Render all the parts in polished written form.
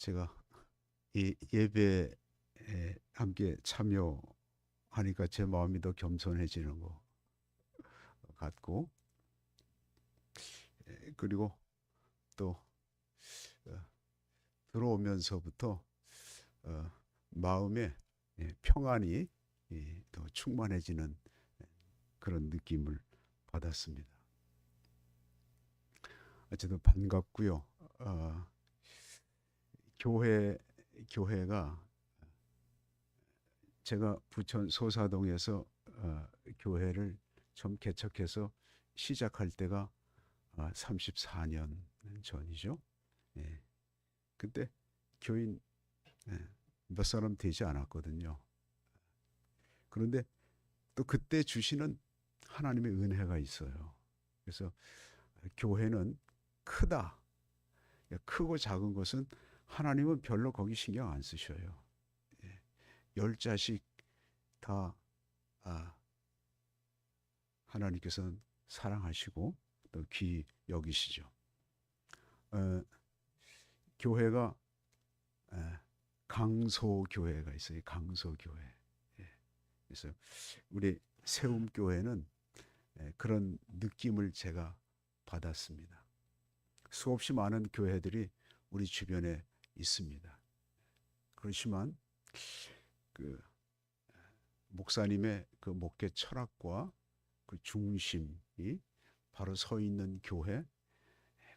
제가 이 예배에 함께 참여하니까 제 마음이 더 겸손해지는 것 같고, 그리고 또 어, 들어오면서부터 어, 마음에 평안이 더 충만해지는 그런 느낌을 받았습니다. 어쨌든 반갑고요. 교회 교회가 제가 부천 소사동에서 교회를 처음 개척해서 시작할 때가 34년 전이죠. 예. 그때 교인 예, 몇 사람 되지 않았거든요. 그런데 또 그때 주시는 하나님의 은혜가 있어요. 그래서 교회는 크다. 크고 작은 것은 하나님은 별로 거기 신경 안 쓰셔요. 예. 열 자식 다 하나님께서는 사랑하시고 또 귀히 여기시죠. 어, 교회가 강소교회가 있어요. 강소교회. 예. 그래서 우리 세움교회는 그런 느낌을 제가 받았습니다. 수없이 많은 교회들이 우리 주변에 있습니다. 그렇지만 그 목사님의 그 목회 철학과 그 중심이 바로 서 있는 교회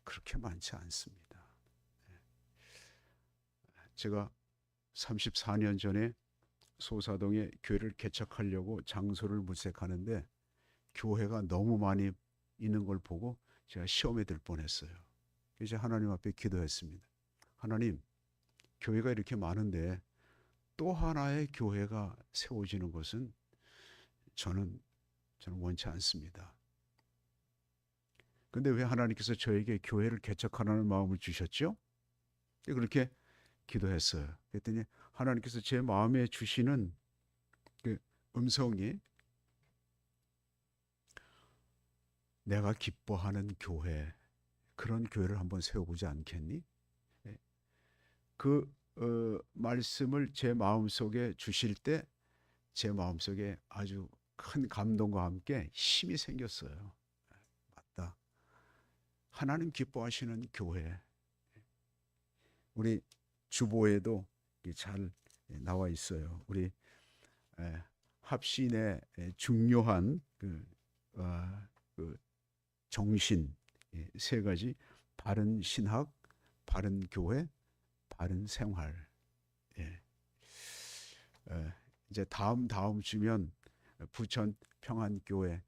그렇게 많지 않습니다. 제가 34년 전에 소사동에 교회를 개척하려고 장소를 물색하는데 교회가 너무 많이 있는 걸 보고 제가 시험에 들 뻔했어요. 그래서 하나님 앞에 기도했습니다. 하나님, 교회가 이렇게 많은데 또 하나의 교회가 세워지는 것은 저는 원치 않습니다. 근데 왜 하나님께서 저에게 교회를 개척하라는 마음을 주셨죠? 그렇게 기도했어요. 그랬더니 하나님께서 제 마음에 주시는 그 음성이 내가 기뻐하는 교회, 그런 교회를 한번 세워보지 않겠니? 예. 그 말씀을 제 마음속에 주실 때 제 마음속에 아주 큰 감동과 함께 힘이 생겼어요. 맞다. 하나님 기뻐하시는 교회. 우리 주보에도 잘 나와 있어요. 우리 합신의 중요한 그 정신 세 가지: 바른 신학, 바른 교회, 바른 생활. 예. 이제 다음 주면 부천 평안교회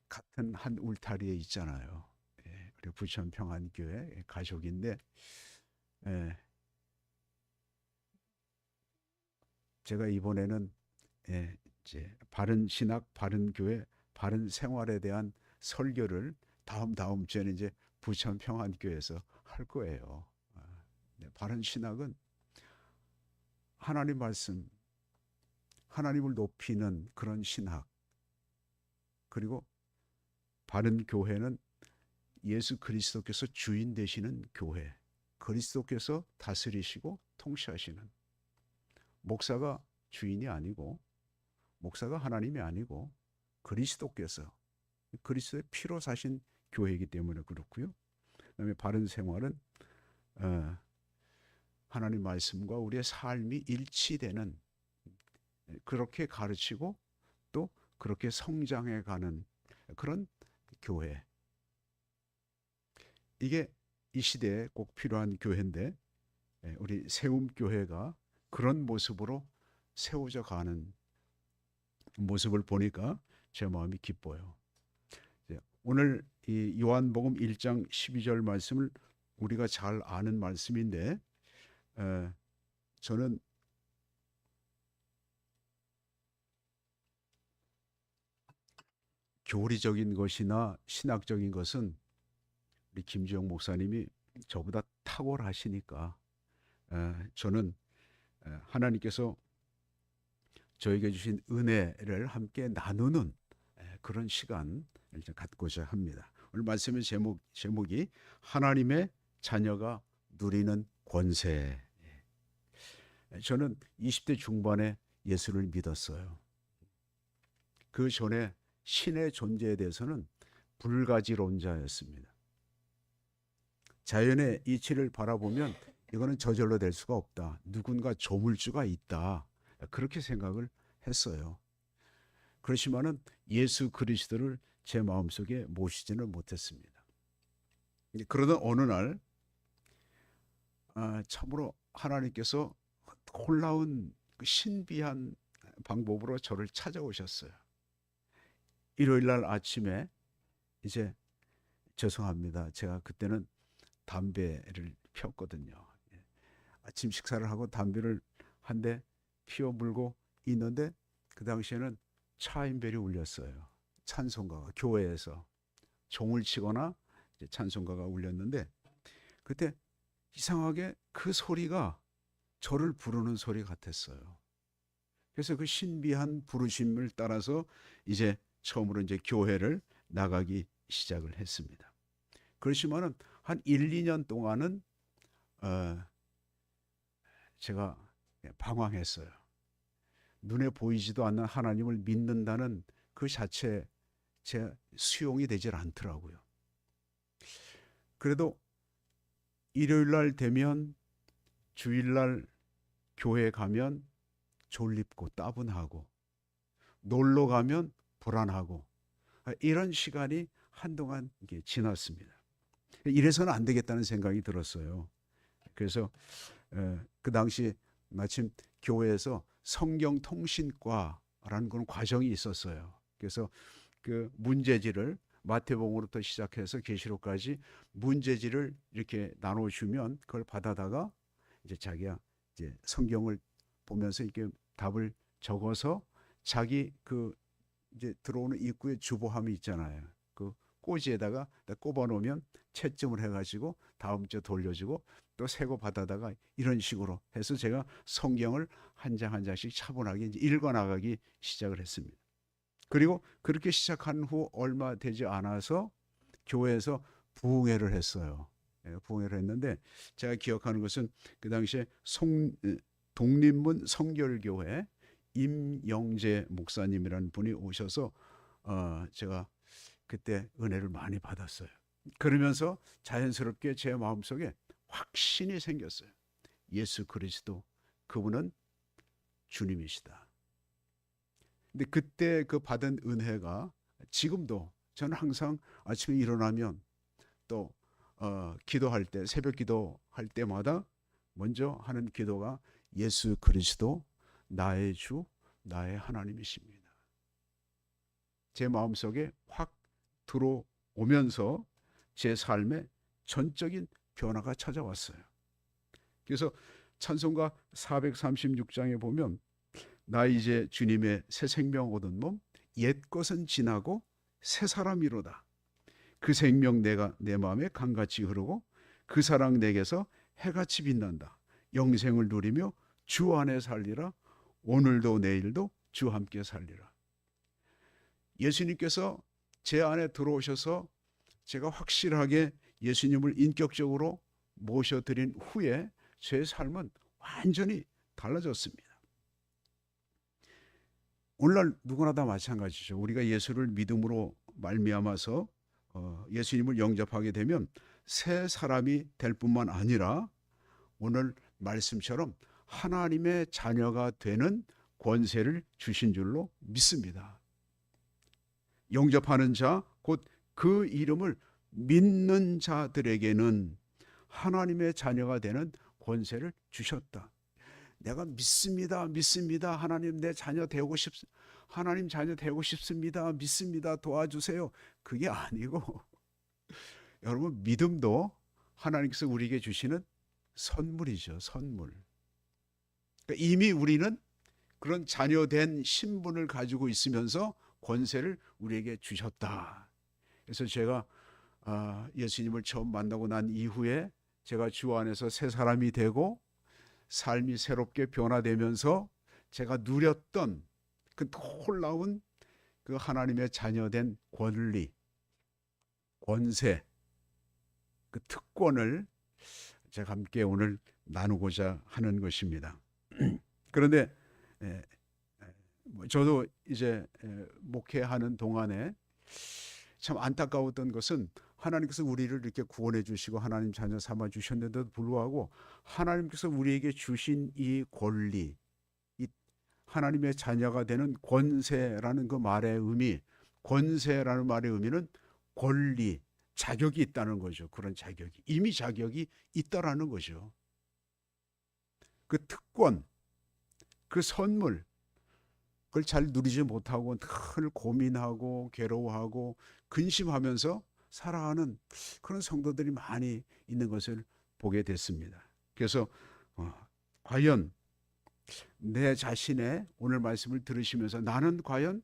같은 한 울타리에 있잖아요. 우리 부천 평안교회 가족인데 예, 제가 이번에는 이제 바른 신학, 바른 교회, 바른 생활에 대한 설교를 다음 주에는 이제 부천 평안교회에서 할 거예요. 바른 신학은 하나님 말씀, 하나님을 높이는 그런 신학. 그리고 바른 교회는 예수 그리스도께서 주인 되시는 교회. 그리스도께서 다스리시고 통치하시는, 목사가 주인이 아니고 목사가 하나님이 아니고 그리스도께서, 그리스도의 피로 사신 교회이기 때문에 그렇고요. 그다음에 바른 생활은 하나님 말씀과 우리의 삶이 일치되는, 그렇게 가르치고 또 그렇게 성장해 가는 그런 교회. 이게 이 시대에 꼭 필요한 교회인데 우리 세움교회가 그런 모습으로 세워져 가는 모습을 보니까 제 마음이 기뻐요. 오늘 이 요한복음 1장 12절 말씀을 우리가 잘 아는 말씀인데 저는 교리적인 것이나 신학적인 것은 우리 김지영 목사님이 저보다 탁월하시니까 저는 하나님께서 저에게 주신 은혜를 함께 나누는 그런 시간을 갖고자 합니다. 오늘 말씀의 제목이 하나님의 자녀가 누리는 권세. 저는 20대 중반에 예수를 믿었어요. 그 전에 신의 존재에 대해서는 불가지론자였습니다. 자연의 이치를 바라보면 이거는 저절로 될 수가 없다. 누군가 조물주가 있다. 그렇게 생각을 했어요. 그렇지만은 예수 그리스도를 제 마음속에 모시지는 못했습니다. 그러던 어느 날 참으로 하나님께서 놀라운 신비한 방법으로 저를 찾아오셨어요. 일요일 날 아침에 이제 죄송합니다. 제가 그때는 담배를 폈거든요. 아침 식사를 하고 담배를 한 대 피워 물고 있는데 그 당시에는 차인벨이 울렸어요. 찬송가가 교회에서 종을 치거나 찬송가가 울렸는데 그때 이상하게 그 소리가 저를 부르는 소리 같았어요. 그래서 그 신비한 부르심을 따라서 이제 처음으로 이제 교회를 나가기 시작을 했습니다. 그렇지만은 한 1, 2년 동안은 제가 방황했어요. 눈에 보이지도 않는 하나님을 믿는다는 그 자체 제 수용이 되질 않더라고요. 그래도 일요일 날 되면 주일 날 교회 가면 졸립고 따분하고 놀러 가면 불안하고 이런 시간이 한동안 지났습니다. 이래서는 안 되겠다는 생각이 들었어요. 그래서 그 당시 마침 교회에서 성경통신과라는 그런 과정이 있었어요. 그래서 그 문제지를 마태복음으로부터 시작해서 계시록까지 문제지를 이렇게 나눠주면 그걸 받아다가 이제 자기가 이제 성경을 보면서 이렇게 답을 적어서 자기 그 이제 들어오는 입구에 주보함이 있잖아요. 그 꼬지에다가 꼽아 놓으면 채점을 해가지고 다음 주에 돌려주고 또 새거 받아다가 이런 식으로 해서 제가 성경을 한 장 한 장씩 차분하게 이제 읽어 나가기 시작을 했습니다. 그리고 그렇게 시작한 후 얼마 되지 않아서 교회에서 부흥회를 했어요. 부흥회를 했는데 제가 기억하는 것은 그 당시에 독립문 성결교회 임영재 목사님이라는 분이 오셔서 제가 그때 은혜를 많이 받았어요. 그러면서 자연스럽게 제 마음속에 확신이 생겼어요. 예수 그리스도 그분은 주님이시다. 근데 그때 그 받은 은혜가 지금도 저는 항상 아침에 일어나면 또 기도할 때 새벽 기도할 때마다 먼저 하는 기도가 예수 그리스도 나의 주 나의 하나님이십니다. 제 마음속에 확 들어오면서 제 삶에 전적인 변화가 찾아왔어요. 그래서 찬송가 436장에 보면 나 이제 주님의 새 생명 얻은 몸 옛것은 지나고 새 사람이로다. 그 생명 내가 내 마음에 강같이 흐르고 그 사랑 내게서 해같이 빛난다. 영생을 누리며 주 안에 살리라. 오늘도 내일도 주 함께 살리라. 예수님께서 제 안에 들어오셔서 제가 확실하게 예수님을 인격적으로 모셔드린 후에 제 삶은 완전히 달라졌습니다. 오늘날 누구나 다 마찬가지죠. 우리가 예수를 믿음으로 말미암아서 예수님을 영접하게 되면 새 사람이 될 뿐만 아니라 오늘 말씀처럼 하나님의 자녀가 되는 권세를 주신 줄로 믿습니다. 영접하는 자, 곧 그 이름을 믿는 자들에게는 하나님의 자녀가 되는 권세를 주셨다. 내가 믿습니다. 믿습니다. 하나님 내 자녀 되고 하나님 자녀 되고 싶습니다. 믿습니다. 도와주세요. 그게 아니고 여러분 믿음도 하나님께서 우리에게 주시는 선물이죠. 선물. 그러니까 이미 우리는 그런 자녀된 신분을 가지고 있으면서 권세를 우리에게 주셨다. 그래서 제가 예수님을 처음 만나고 난 이후에 제가 주 안에서 새 사람이 되고 삶이 새롭게 변화되면서 제가 누렸던 그 놀라운 그 하나님의 자녀된 권리, 권세, 그 특권을 제가 함께 오늘 나누고자 하는 것입니다. 그런데 저도 이제 목회하는 동안에 참 안타까웠던 것은 하나님께서 우리를 이렇게 구원해 주시고 하나님 자녀 삼아 주셨는데도 불구하고 하나님께서 우리에게 주신 이 권리, 이 하나님의 자녀가 되는 권세라는 그 말의 의미, 권세라는 말의 의미는 권리, 자격이 있다는 거죠. 그런 자격이 이미 자격이 있다라는 거죠. 그 특권, 그 선물, 그걸 잘 누리지 못하고 늘 고민하고 괴로워하고 근심하면서 살아가는 그런 성도들이 많이 있는 것을 보게 됐습니다. 그래서 과연 내 자신의 오늘 말씀을 들으시면서 나는 과연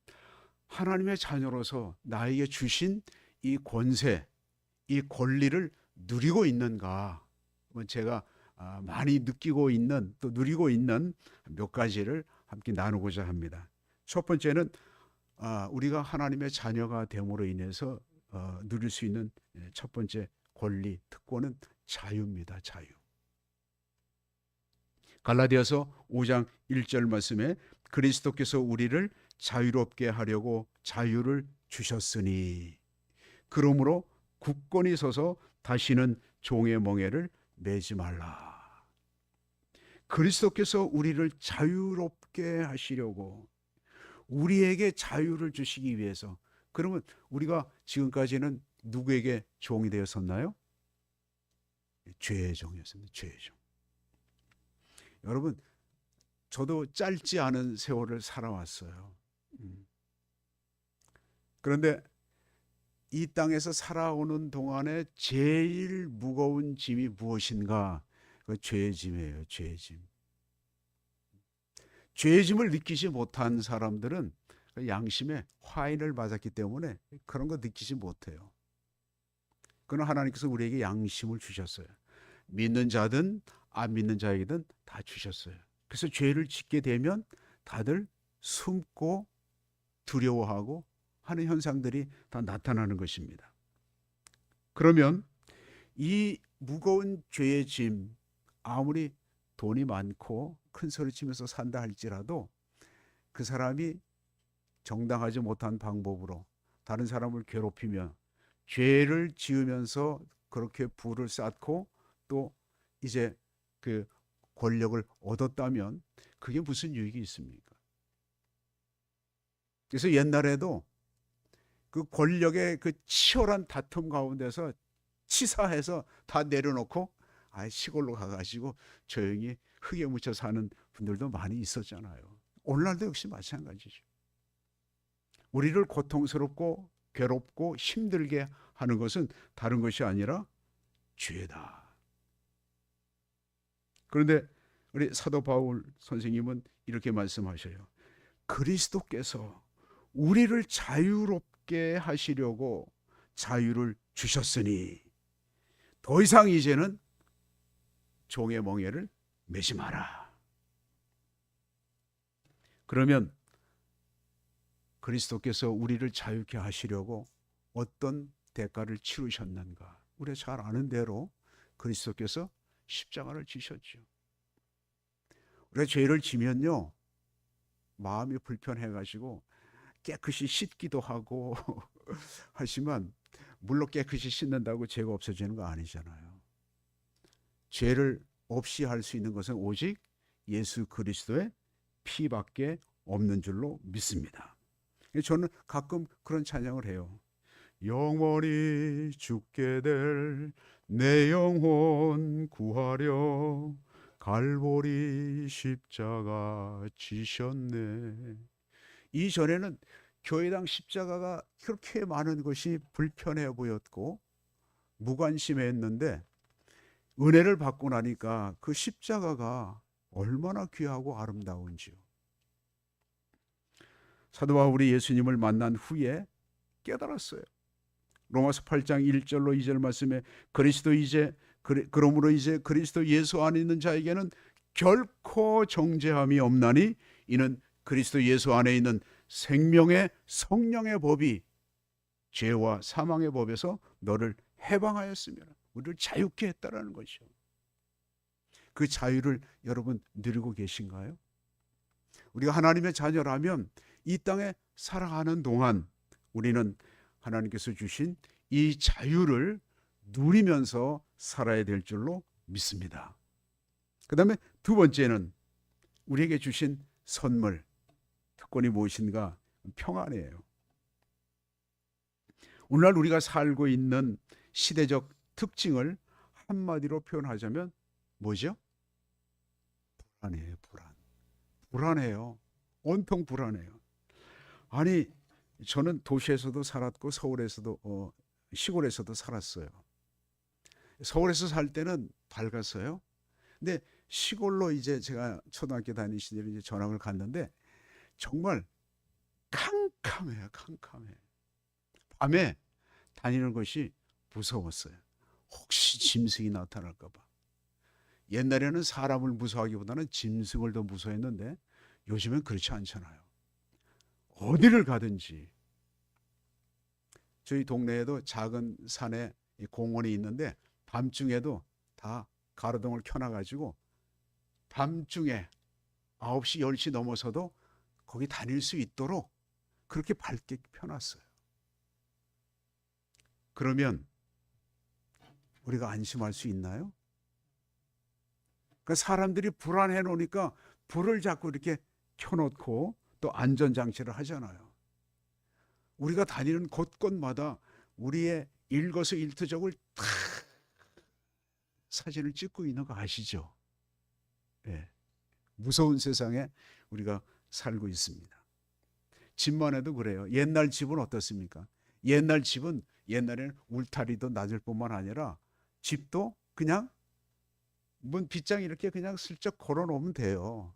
하나님의 자녀로서 나에게 주신 이 권세, 이 권리를 누리고 있는가? 제가 많이 느끼고 있는 또 누리고 있는 몇 가지를 함께 나누고자 합니다. 첫 번째는 우리가 하나님의 자녀가 됨으로 인해서 누릴 수 있는 첫 번째 권리, 특권은 자유입니다. 자유. 갈라디아서 5장 1절 말씀에 그리스도께서 우리를 자유롭게 하려고 자유를 주셨으니 그러므로 굳건히 서서 다시는 종의 멍에를 매지 말라. 그리스도께서 우리를 자유롭게 하시려고 우리에게 자유를 주시기 위해서. 그러면 우리가 지금까지는 누구에게 종이 되었었나요? 죄의 종이었습니다. 죄의 종. 여러분, 저도 짧지 않은 세월을 살아왔어요. 그런데 이 땅에서 살아오는 동안에 제일 무거운 짐이 무엇인가? 그 죄의 짐이에요. 죄의 짐. 죄의 짐을 느끼지 못한 사람들은 양심에 화인을 맞았기 때문에 그런 거 느끼지 못해요. 그러나 하나님께서 우리에게 양심을 주셨어요. 믿는 자든 안 믿는 자에게든 다 주셨어요. 그래서 죄를 짓게 되면 다들 숨고 두려워하고 하는 현상들이 다 나타나는 것입니다. 그러면 이 무거운 죄의 짐, 아무리 돈이 많고 큰 소리 치면서 산다 할지라도 그 사람이 정당하지 못한 방법으로 다른 사람을 괴롭히며 죄를 지으면서 그렇게 부를 쌓고 또 이제 그 권력을 얻었다면 그게 무슨 유익이 있습니까? 그래서 옛날에도 그 권력의 그 치열한 다툼 가운데서 치사해서 다 내려놓고 시골로 가가지고 조용히 흙에 묻혀 사는 분들도 많이 있었잖아요. 오늘날도 역시 마찬가지죠. 우리를 고통스럽고 괴롭고 힘들게 하는 것은 다른 것이 아니라 죄다. 그런데 우리 사도 바울 선생님은 이렇게 말씀하셔요. 그리스도께서 우리를 자유롭게 하시려고 자유를 주셨으니 더 이상 이제는 종의 멍에를 매지 마라. 그러면 그리스도께서 우리를 자유케 하시려고 어떤 대가를 치르셨는가? 우리가 잘 아는 대로 그리스도께서 십자가를 지셨죠. 우리가 죄를 지면요, 마음이 불편해가지고 깨끗이 씻기도 하고 하지만 물로 깨끗이 씻는다고 죄가 없어지는 거 아니잖아요. 죄를 없이 할 수 있는 것은 오직 예수 그리스도의 피밖에 없는 줄로 믿습니다. 저는 가끔 그런 찬양을 해요. 영원히 죽게 될 내 영혼 구하려 갈보리 십자가 지셨네. 이전에는 교회당 십자가가 그렇게 많은 것이 불편해 보였고 무관심했는데 은혜를 받고 나니까 그 십자가가 얼마나 귀하고 아름다운지요. 사도 바울이 예수님을 만난 후에 깨달았어요. 로마서 8장 1절로 2절 말씀에 그러므로 이제 그리스도 예수 안에 있는 자에게는 결코 정죄함이 없나니 이는 그리스도 예수 안에 있는 생명의 성령의 법이 죄와 사망의 법에서 너를 해방하였으며 우리를 자유케 했다라는 것이죠. 그 자유를 여러분 누리고 계신가요? 우리가 하나님의 자녀라면 이 땅에 살아가는 동안 우리는 하나님께서 주신 이 자유를 누리면서 살아야 될 줄로 믿습니다. 그 다음에 두 번째는 우리에게 주신 선물, 특권이 무엇인가? 평안이에요. 오늘날 우리가 살고 있는 시대적 특징을 한마디로 표현하자면 뭐죠? 불안이에요. 불안해요. 온통 불안해요. 아니, 저는 도시에서도 살았고 서울에서도 시골에서도 살았어요. 서울에서 살 때는 밝았어요. 근데 시골로 이제 제가 초등학교 다니는 시절에 이제 전학을 갔는데 정말 캄캄해요. 캄캄해. 밤에 다니는 것이 무서웠어요. 혹시 짐승이 나타날까 봐. 옛날에는 사람을 무서워하기보다는 짐승을 더 무서워했는데 요즘엔 그렇지 않잖아요. 어디를 가든지. 저희 동네에도 작은 산에 공원이 있는데 밤중에도 다 가로등을 켜놔가지고 밤중에 9시, 10시 넘어서도 거기 다닐 수 있도록 그렇게 밝게 펴놨어요. 그러면 우리가 안심할 수 있나요? 그러니까 사람들이 불안해 놓으니까 불을 자꾸 이렇게 켜놓고 또 안전장치를 하잖아요. 우리가 다니는 곳곳마다 우리의 일거수일투족을 다 사진을 찍고 있는 거 아시죠? 네. 무서운 세상에 우리가 살고 있습니다. 집만 해도 그래요. 옛날 집은 어떻습니까? 옛날 집은 옛날에는 울타리도 낮을 뿐만 아니라 집도 그냥 문 빗장 이렇게 그냥 슬쩍 걸어 놓으면 돼요.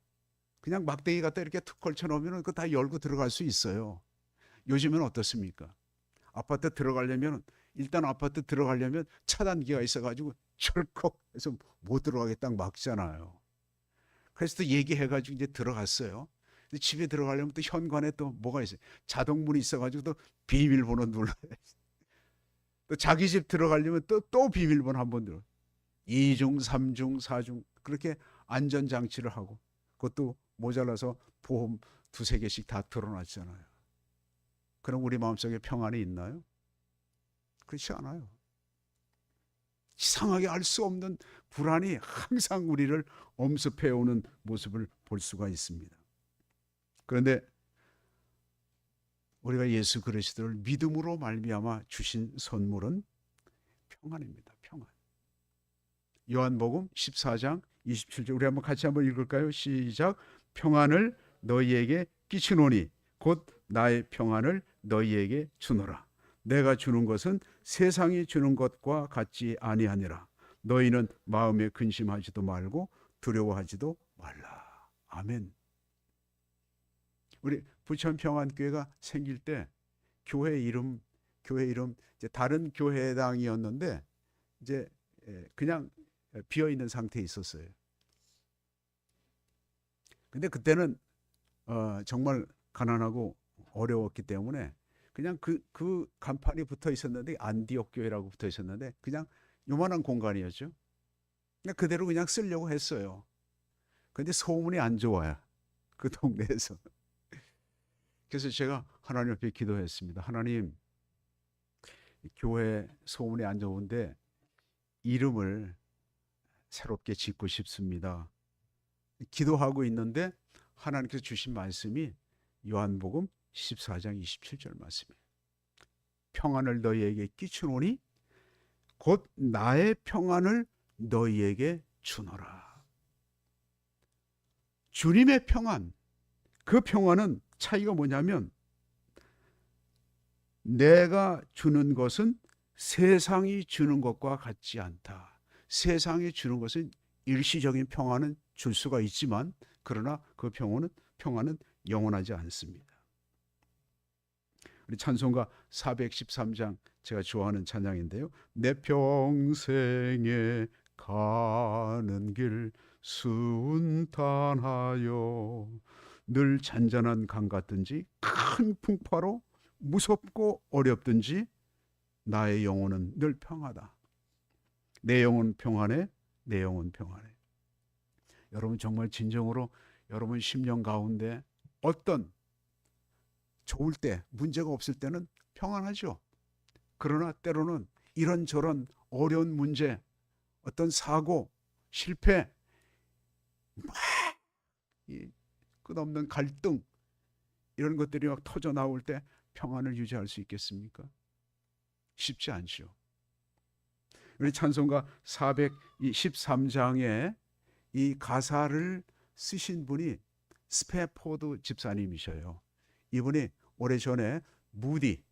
그냥 막대기 갖다 이렇게 툭 걸쳐 놓으면 그거 다 열고 들어갈 수 있어요. 요즘은 어떻습니까? 아파트 들어가려면 일단 아파트 들어가려면 차단기가 있어가지고 철컥 해서 못 들어가게 딱 막잖아요. 그래서 또 얘기해가지고 이제 들어갔어요. 근데 집에 들어가려면 또 현관에 또 뭐가 있어요? 자동문이 있어가지고 또 비밀번호 눌러야 돼. 또 자기 집 들어가려면 또 비밀번호 한번 들어. 2중, 3중, 4중 그렇게 안전장치를 하고 그것도 모자라서 보험 두세 개씩 다 들어놨잖아요. 그럼 우리 마음속에 평안이 있나요? 그렇지 않아요. 이상하게 알 수 없는 불안이 항상 우리를 엄습해오는 모습을 볼 수가 있습니다. 그런데 우리가 예수 그리스도를 믿음으로 말미암아 주신 선물은 평안입니다. 평안. 요한복음 14장 27절 우리 같이 한번 읽을까요? 시작. 평안을 너희에게 끼치노니 곧 나의 평안을 너희에게 주노라. 내가 주는 것은 세상이 주는 것과 같지 아니하니라. 너희는 마음에 근심하지도 말고 두려워하지도 말라. 아멘. 우리 부천평안교회가 생길 때 교회 이름 이제 다른 교회당이었는데 이제 그냥 비어 있는 상태에 있었어요. 근데 그때는 정말 가난하고 어려웠기 때문에 그냥 그 간판이 붙어 있었는데 안디옥 교회라고 붙어 있었는데 그냥 요만한 공간이었죠. 그냥 그대로 그냥 쓰려고 했어요. 근데 소문이 안 좋아요. 그 동네에서. 그래서 제가 하나님 앞에 기도했습니다. 하나님, 교회 소문이 안 좋은데 이름을 새롭게 짓고 싶습니다. 기도하고 있는데 하나님께서 주신 말씀이 요한복음 14장 27절 말씀이에요. 평안을 너희에게 끼치노니 곧 나의 평안을 너희에게 주노라. 주님의 평안, 그 평안은 차이가 뭐냐면 내가 주는 것은 세상이 주는 것과 같지 않다. 세상이 주는 것은 일시적인 평안은 줄 수가 있지만 그러나 그 평안은 영원하지 않습니다. 우리 찬송가 413장 제가 좋아하는 찬양인데요. 내 평생에 가는 길 순탄하여 늘 잔잔한 강 같든지 큰 풍파로 무섭고 어렵든지 나의 영혼은 늘 평하다. 내 영혼 평안해. 내 영혼 평안해. 여러분 정말 진정으로 여러분 심령 가운데 어떤 좋을 때, 문제가 없을 때는 평안하죠. 그러나 때로는 이런저런 어려운 문제, 어떤 사고, 실패, 이 끝없는 갈등, 이런 것들이 막 터져 나올 때 평안을 유지할 수 있겠습니까? 쉽지 않죠. 우리 찬송가 413장에 이 가사를 쓰신 분이 스패포드 집사님이셔요. 이분이 오래전에 무디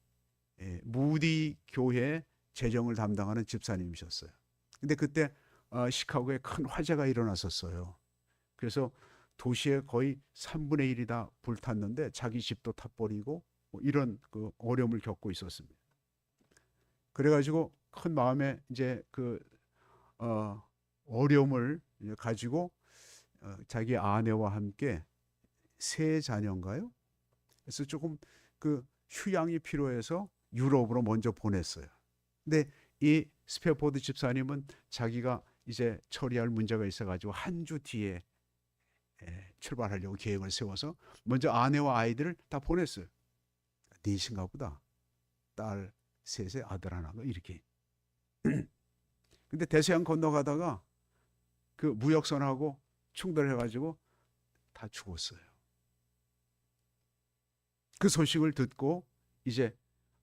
교회 재정을 담당하는 집사님이셨어요. 근데 그때 시카고에 큰 화재가 일어났었어요. 그래서 도시의 거의 3분의 1이 다 불탔는데 자기 집도 타버리고 뭐 이런 그 어려움을 겪고 있었습니다. 그래가지고 큰 마음에 이제 그 어려움을 가지고 자기 아내와 함께 세 자녀인가요? 그래서 조금 그 휴양이 필요해서 유럽으로 먼저 보냈어요. 근데 이 스패포드 집사님은 자기가 이제 처리할 문제가 있어가지고 한 주 뒤에 출발하려고 계획을 세워서 먼저 아내와 아이들을 다 보냈어요. 넷인가 보다. 딸 셋에 아들 하나가 이렇게. 근데 대서양 건너가다가 그 무역선하고 충돌해가지고 다 죽었어요. 그 소식을 듣고 이제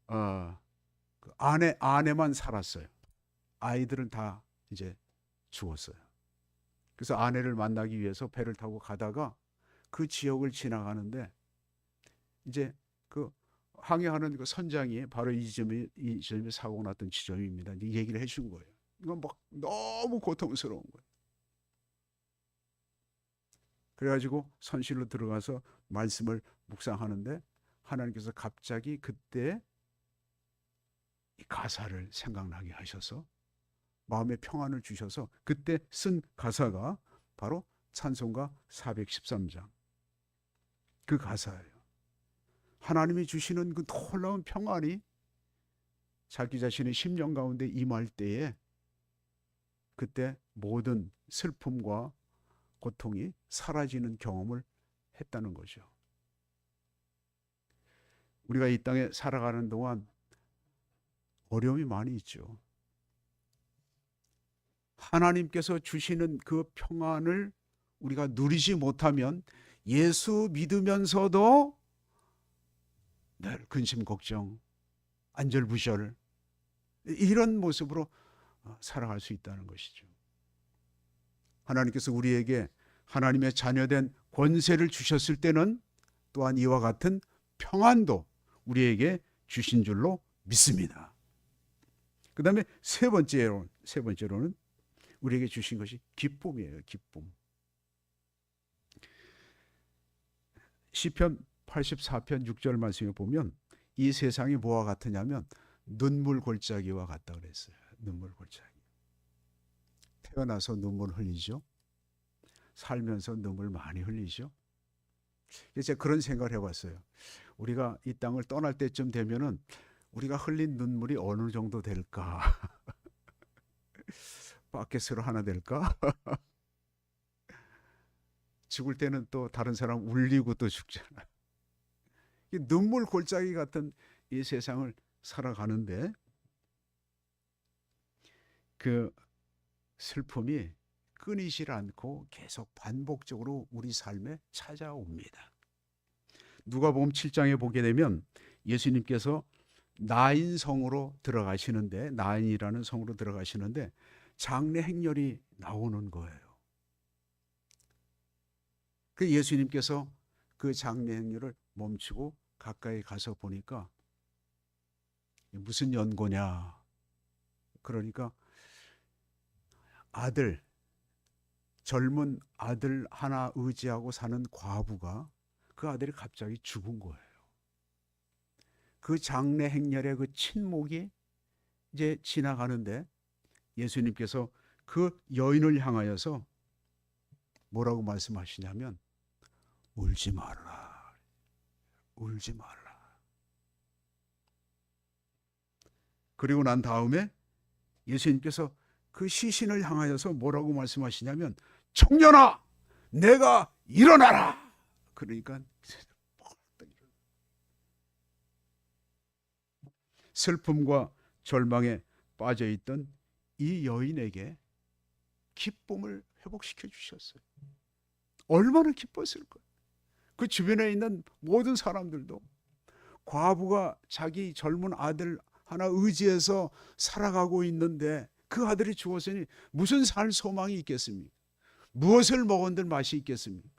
그 아내만 살았어요. 아이들은 다 이제 죽었어요. 그래서 아내를 만나기 위해서 배를 타고 가다가 그 지역을 지나가는데 이제 그 항해하는 그 선장이 바로 이 점이 사고가 났던 지점입니다. 이제 얘기를 해준 거예요. 이건 막 너무 고통스러운 거예요. 그래가지고 선실로 들어가서 말씀을 묵상하는데 하나님께서 갑자기 그때 이 가사를 생각나게 하셔서 마음의 평안을 주셔서 그때 쓴 가사가 바로 찬송가 413장 그 가사예요. 하나님이 주시는 그 놀라운 평안이 자기 자신의 심령 가운데 임할 때에 그때 모든 슬픔과 고통이 사라지는 경험을 했다는 거죠. 우리가 이 땅에 살아가는 동안 어려움이 많이 있죠. 하나님께서 주시는 그 평안을 우리가 누리지 못하면 예수 믿으면서도 늘 근심 걱정, 안절부절 이런 모습으로 살아갈 수 있다는 것이죠. 하나님께서 우리에게 하나님의 자녀된 권세를 주셨을 때는 또한 이와 같은 평안도 우리에게 주신 줄로 믿습니다. 그 다음에 세 번째로는 우리에게 주신 것이 기쁨이에요. 기쁨. 시편 84편 6절 말씀에 보면 이 세상이 뭐와 같으냐면 눈물 골짜기와 같다 그랬어요. 눈물 골짜기. 태어나서 눈물 흘리죠. 살면서 눈물 많이 흘리죠. 제가 그런 생각을 해봤어요. 우리가 이 땅을 떠날 때쯤 되면은 우리가 흘린 눈물이 어느 정도 될까? 바켓으로 하나 될까? 죽을 때는 또 다른 사람 울리고 또 죽잖아. 눈물 골짜기 같은 이 세상을 살아가는데 그 슬픔이 끊이질 않고 계속 반복적으로 우리 삶에 찾아옵니다. 누가복음 7장에 보게 되면 예수님께서 나인성으로 들어가시는데 나인이라는 성으로 들어가시는데 장례 행렬이 나오는 거예요. 그 예수님께서 그 장례 행렬을 멈추고 가까이 가서 보니까 무슨 연고냐. 그러니까 아들, 젊은 아들 하나 의지하고 사는 과부가 그 아들이 갑자기 죽은 거예요. 그 장례 행렬의 그 친목이 이제 지나가는데 예수님께서 그 여인을 향하여서 뭐라고 말씀하시냐면 울지 말라. 울지 말라. 그리고 난 다음에 예수님께서 그 시신을 향하여서 뭐라고 말씀하시냐면 청년아 내가 일어나라. 그러니까 슬픔과 절망에 빠져있던 이 여인에게 기쁨을 회복시켜 주셨어요. 얼마나 기뻤을까요? 그 주변에 있는 모든 사람들도, 과부가 자기 젊은 아들 하나 의지해서 살아가고 있는데 그 아들이 죽었으니 무슨 살 소망이 있겠습니까? 무엇을 먹은들 맛이 있겠습니까?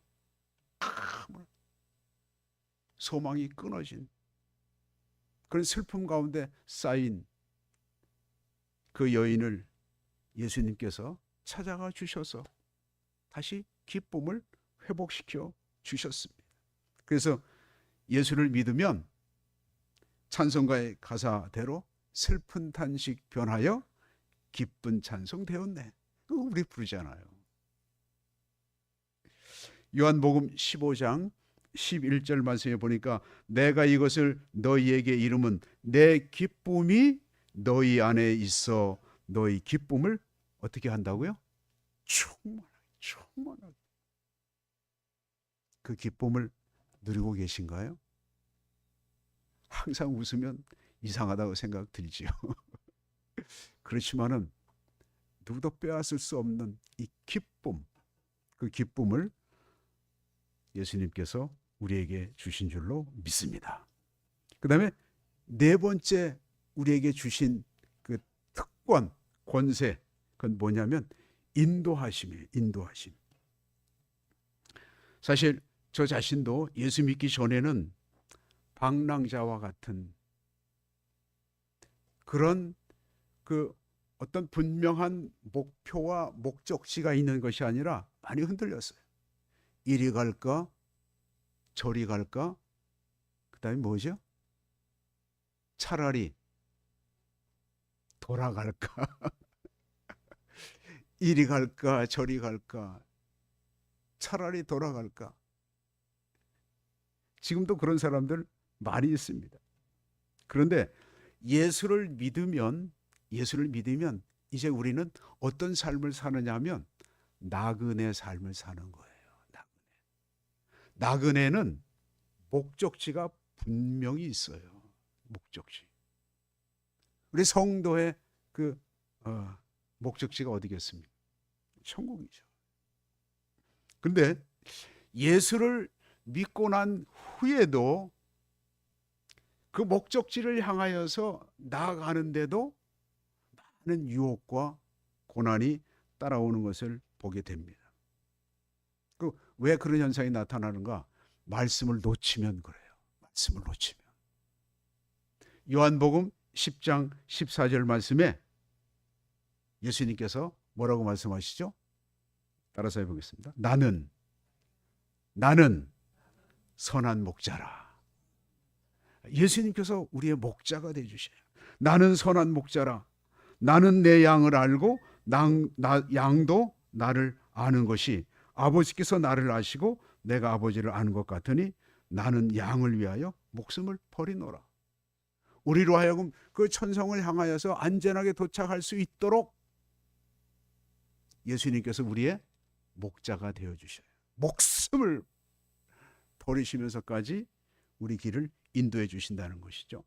소망이 끊어진 그런 슬픔 가운데 쌓인 그 여인을 예수님께서 찾아가 주셔서 다시 기쁨을 회복시켜 주셨습니다. 그래서 예수를 믿으면 찬송가의 가사대로 슬픈 탄식 변하여 기쁜 찬송 되었네. 그거 우리 부르잖아요. 요한복음 15장 11절 말씀에 보니까 내가 이것을 너희에게 이름은 내 기쁨이 너희 안에 있어 너희 기쁨을 어떻게 한다고요? 충만하게. 그 기쁨을 누리고 계신가요? 항상 웃으면 이상하다고 생각 들지요. 그렇지만은 누구도 빼앗을 수 없는 이 기쁨, 그 기쁨을 예수님께서 우리에게 주신 줄로 믿습니다. 그 다음에 네 번째 우리에게 주신 그 특권, 권세, 그건 뭐냐면 인도하심이에요. 인도하심. 사실 저 자신도 예수 믿기 전에는 방랑자와 같은 그런 그 어떤 분명한 목표와 목적지가 있는 것이 아니라 많이 흔들렸어요. 이리 갈까? 저리 갈까? 그 다음에 뭐죠? 차라리 돌아갈까? 이리 갈까? 저리 갈까? 차라리 돌아갈까? 지금도 그런 사람들 많이 있습니다. 그런데 예수를 믿으면 이제 우리는 어떤 삶을 사느냐 하면 나그네 삶을 사는 거예요. 나그네는 목적지가 분명히 있어요. 목적지. 우리 성도의 그 목적지가 어디겠습니까? 천국이죠. 그런데 예수를 믿고 난 후에도 그 목적지를 향하여서 나아가는데도 많은 유혹과 고난이 따라오는 것을 보게 됩니다. 왜 그런 현상이 나타나는가? 말씀을 놓치면 그래요. 말씀을 놓치면. 요한복음 10장 14절 말씀에 예수님께서 뭐라고 말씀하시죠? 따라서 해보겠습니다. 나는 선한 목자라. 예수님께서 우리의 목자가 되어주셔요. 나는 선한 목자라. 나는 내 양을 알고 양도 나를 아는 것이 아버지께서 나를 아시고 내가 아버지를 아는 것 같으니 나는 양을 위하여 목숨을 버리노라. 우리로 하여금 그 천성을 향하여서 안전하게 도착할 수 있도록 예수님께서 우리의 목자가 되어주셔요. 목숨을 버리시면서까지 우리 길을 인도해 주신다는 것이죠.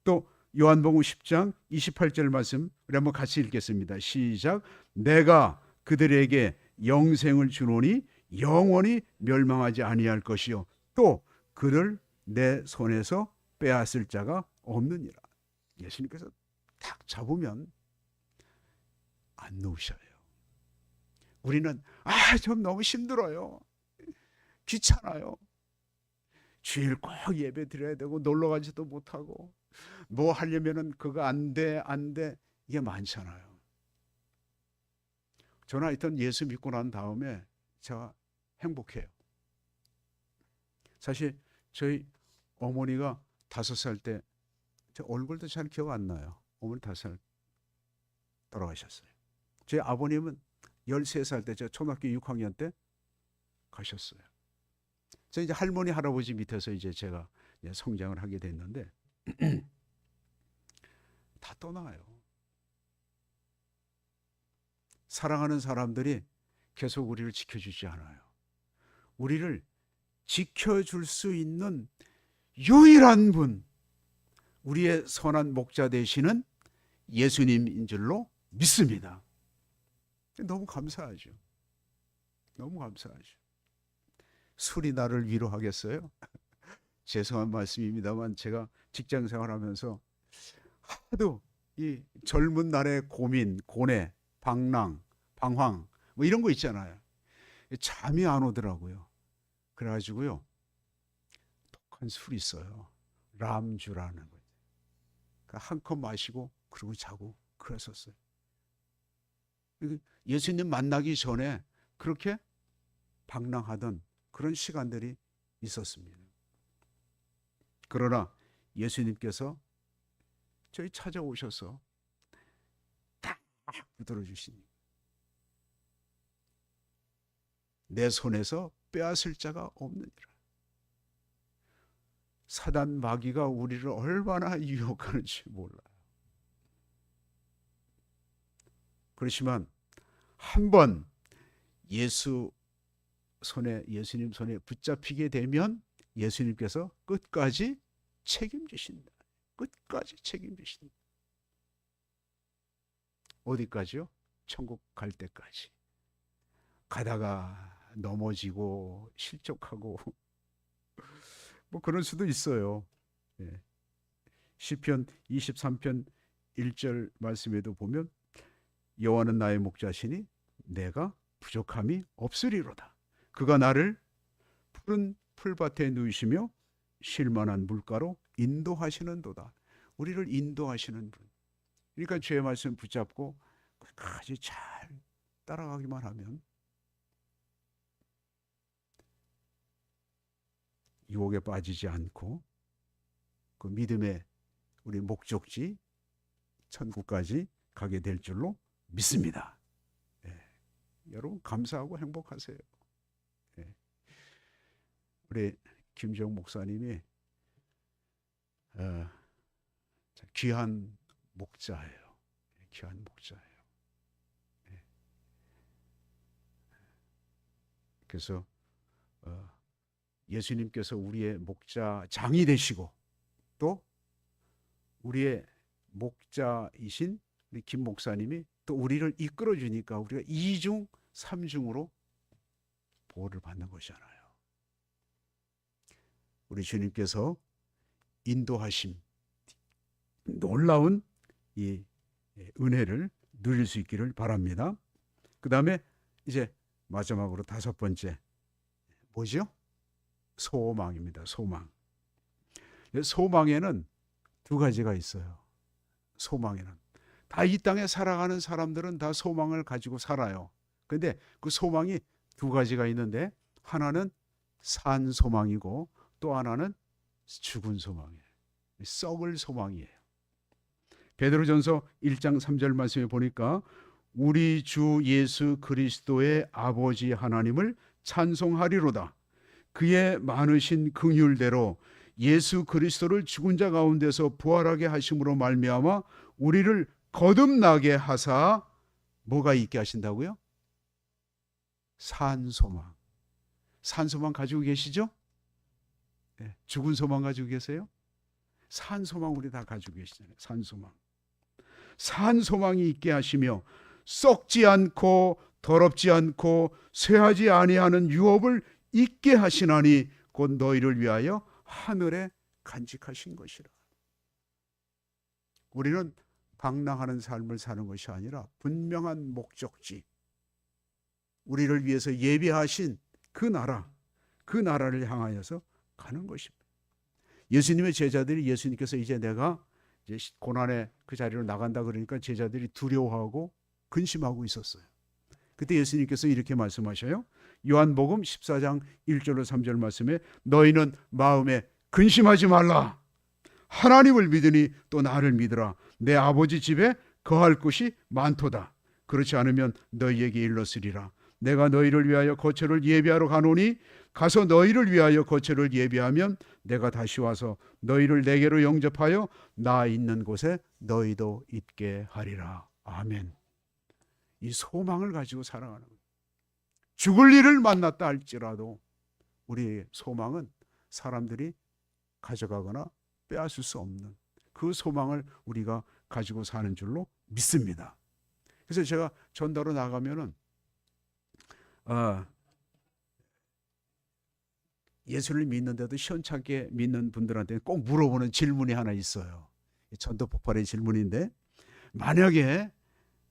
또 요한복음 10장 28절 말씀 우리 한번 같이 읽겠습니다. 시작. 내가 그들에게 영생을 주노니 영원히 멸망하지 아니할 것이요 또 그를 내 손에서 빼앗을 자가 없느니라. 예수님께서 딱 잡으면 안 놓으셔요. 우리는 좀 너무 힘들어요. 귀찮아요. 주일 꼭 예배 드려야 되고 놀러 가지도 못하고 뭐 하려면은 그거 안 돼 이게 많잖아요. 저는 하여튼 예수 믿고 난 다음에 제가 행복해요. 사실 저희 어머니가 5살 때 제 얼굴도 잘 기억 안 나요. 어머니 5살 돌아가셨어요. 제 아버님은 13살 때 제가 초등학교 6학년 때 가셨어요. 저 이제 할머니 할아버지 밑에서 이제 제가 이제 성장을 하게 됐는데 다 떠나요. 사랑하는 사람들이 계속 우리를 지켜주지 않아요. 우리를 지켜줄 수 있는 유일한 분, 우리의 선한 목자 되시는 예수님인 줄로 믿습니다. 너무 감사하죠. 너무 감사하죠. 술이 나를 위로하겠어요? 죄송한 말씀입니다만 제가 직장 생활하면서 하도 이 젊은 날의 고민, 고뇌, 방랑, 방황 뭐 이런 거 있잖아요. 잠이 안 오더라고요. 그래가지고요, 독한 술이 있어요. 람주라는 거. 한 컵 마시고 그러고 자고 그랬었어요. 예수님 만나기 전에 그렇게 방랑하던 그런 시간들이 있었습니다. 그러나 예수님께서 저희 찾아오셔서 딱 붙들어 주시니 내 손에서 빼앗을 자가 없느니라. 사단 마귀가 우리를 얼마나 유혹하는지 몰라요. 그렇지만 한번 예수님 손에 붙잡히게 되면 예수님께서 끝까지 책임지신다. 끝까지 책임지신다. 어디까지요? 천국 갈 때까지. 가다가 넘어지고 실족하고 뭐 그럴 수도 있어요. 예. 시편 23편 1절 말씀에도 보면 여호와는 나의 목자시니 내가 부족함이 없으리로다. 그가 나를 푸른 풀밭에 누이시며 쉴만한 물가로 인도하시는도다. 우리를 인도하시는 분. 그러니까 주의 말씀 붙잡고 끝까지 잘 따라가기만 하면 유혹에 빠지지 않고 그 믿음의 우리 목적지 천국까지 가게 될 줄로 믿습니다. 예. 여러분 감사하고 행복하세요. 예. 우리 김정 목사님이 귀한 목자예요. 귀한 목자예요. 예. 그래서 예수님께서 우리의 목자장이 되시고 또 우리의 목자이신 우리 김 목사님이 또 우리를 이끌어 주니까 우리가 2중 3중으로 보호를 받는 것이잖아요. 우리 주님께서 인도하심, 놀라운 이 은혜를 누릴 수 있기를 바랍니다. 그 다음에 이제 마지막으로 5번째 뭐죠? 소망입니다. 소망. 소망에는 2가지가 있어요. 소망에는 다 이 땅에 살아가는 사람들은 다 소망을 가지고 살아요. 근데 그 소망이 2가지가 있는데 하나는 산 소망이고 또 하나는 죽은 소망이에요. 썩을 소망이에요. 베드로전서 1장 3절 말씀에 보니까 우리 주 예수 그리스도의 아버지 하나님을 찬송하리로다. 그의 많으신 긍휼대로 예수 그리스도를 죽은 자 가운데서 부활하게 하심으로 말미암아 우리를 거듭나게 하사 뭐가 있게 하신다고요? 산소망. 산소망 가지고 계시죠? 네. 죽은 소망 가지고 계세요? 산소망 우리 다 가지고 계시잖아요. 산소망. 산소망이 있게 하시며 썩지 않고 더럽지 않고 쇠하지 아니하는 유업을 있게 하시나니 곧 너희를 위하여 하늘에 간직하신 것이라. 우리는 방랑하는 삶을 사는 것이 아니라 분명한 목적지, 우리를 위해서 예비하신 그 나라, 그 나라를 향하여서 가는 것입니다. 예수님의 제자들이 예수님께서 이제 내가 이제 고난의 그 자리로 나간다 그러니까 제자들이 두려워하고 근심하고 있었어요. 그때 예수님께서 이렇게 말씀하셔요. 요한복음 14장 1절로 3절 말씀에 너희는 마음에 근심하지 말라. 하나님을 믿으니 또 나를 믿으라. 내 아버지 집에 거할 곳이 많도다. 그렇지 않으면 너희에게 일렀으리라. 내가 너희를 위하여 거처를 예비하러 가노니 가서 너희를 위하여 거처를 예비하면 내가 다시 와서 너희를 내게로 영접하여 나 있는 곳에 너희도 있게 하리라. 아멘. 이 소망을 가지고 살아가는 거예요. 죽을 일을 만났다 할지라도 우리의 소망은 사람들이 가져가거나 빼앗을 수 없는 그 소망을 우리가 가지고 사는 줄로 믿습니다. 그래서 제가 전도로 나가면은 예수를 믿는데도 시원찮게 믿는 분들한테 꼭 물어보는 질문이 하나 있어요. 전도 폭발의 질문인데, 만약에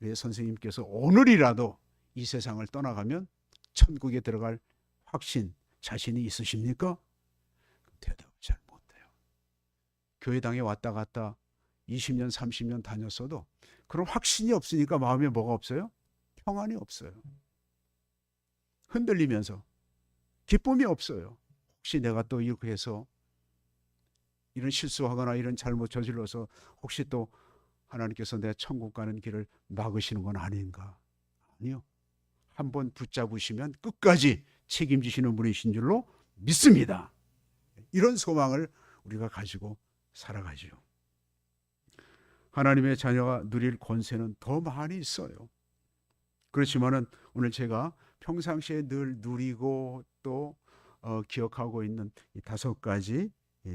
우리 선생님께서 오늘이라도 이 세상을 떠나가면 천국에 들어갈 확신, 자신이 있으십니까? 대답을 잘 못해요. 교회당에 왔다 갔다 20년, 30년 다녔어도 그런 확신이 없으니까 마음에 뭐가 없어요? 평안이 없어요. 흔들리면서 기쁨이 없어요. 혹시 내가 또 이렇게 해서 이런 실수하거나 이런 잘못 저질러서 혹시 또 하나님께서 내 천국 가는 길을 막으시는 건 아닌가? 아니요. 한번 붙잡으시면 끝까지 책임지시는 분이신 줄로 믿습니다. 이런 소망을 우리가 가지고 살아가죠. 하나님의 자녀가 누릴 권세는 더 많이 있어요. 그렇지만은 오늘 제가 평상시에 늘 누리고 또 기억하고 있는 이 5가지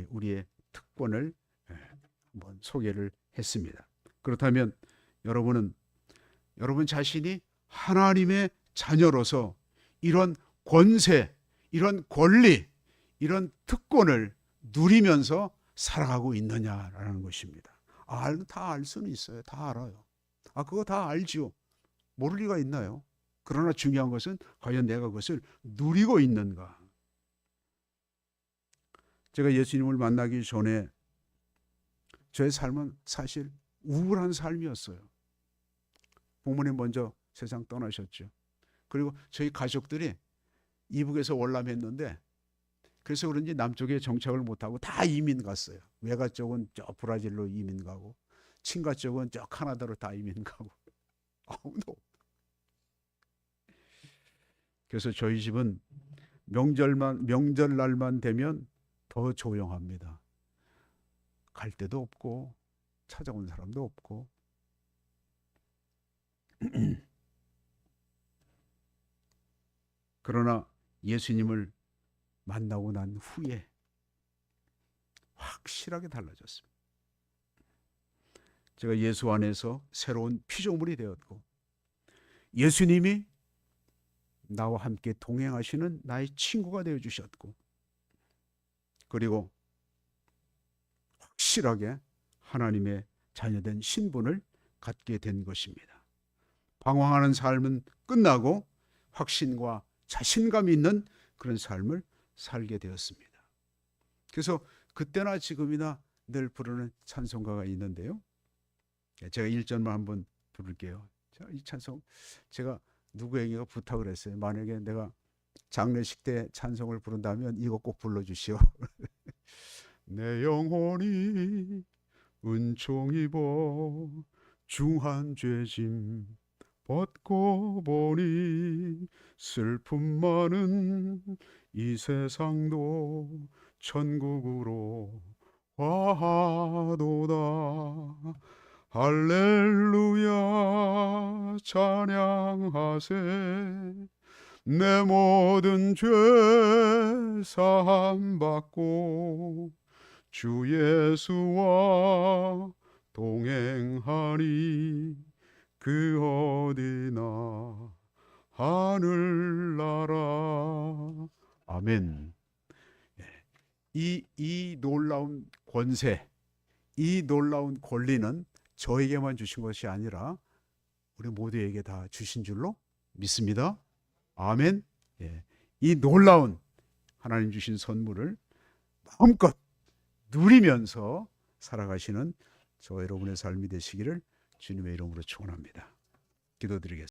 우리의 특권을 한번 소개를 했습니다. 그렇다면 여러분 자신이 하나님의 자녀로서 이런 권세, 이런 권리, 이런 특권을 누리면서 살아가고 있느냐라는 것입니다. 다 알 수는 있어요. 다 알아요. 그거 다 알지요. 모를 리가 있나요? 그러나 중요한 것은 과연 내가 그것을 누리고 있는가. 제가 예수님을 만나기 전에 저의 삶은 사실 우울한 삶이었어요. 부모님 먼저 세상 떠나셨죠. 그리고 저희 가족들이 이북에서 월남했는데, 그래서 그런지 남쪽에 정착을 못하고 다 이민 갔어요. 외가 쪽은 저 브라질로 이민 가고, 친가 쪽은 저 카나다로 다 이민 가고. 그래서 저희 집은 명절날만 되면 더 조용합니다. 갈 데도 없고 찾아온 사람도 없고. 그러나 예수님을 만나고 난 후에 확실하게 달라졌습니다. 제가 예수 안에서 새로운 피조물이 되었고, 예수님이 나와 함께 동행하시는 나의 친구가 되어주셨고, 그리고 확실하게 하나님의 자녀된 신분을 갖게 된 것입니다. 방황하는 삶은 끝나고 확신과 자신감 있는 그런 삶을 살게 되었습니다. 그래서 그때나 지금이나 늘 부르는 찬송가가 있는데요. 제가 1절만 한번 부를게요. 이 찬송 제가 누구에게 부탁을 했어요. 만약에 내가 장례식 때 찬송을 부른다면 이거 꼭 불러주시오. 내 영혼이 은총 입어 중한 죄짐 벗고 보니 슬픔 많은 이 세상도 천국으로 화하도다. 할렐루야 찬양하세. 내 모든 죄 사함 받고 주 예수와 동행하리. 그 어디나 하늘나라. 아멘. 이 놀라운 권세, 이 놀라운 권리는 저에게만 주신 것이 아니라 우리 모두에게 다 주신 줄로 믿습니다. 아멘. 이 놀라운 하나님 주신 선물을 마음껏 누리면서 살아가시는 저 여러분의 삶이 되시기를 주님의 이름으로 축원합니다. 기도드리겠습니다.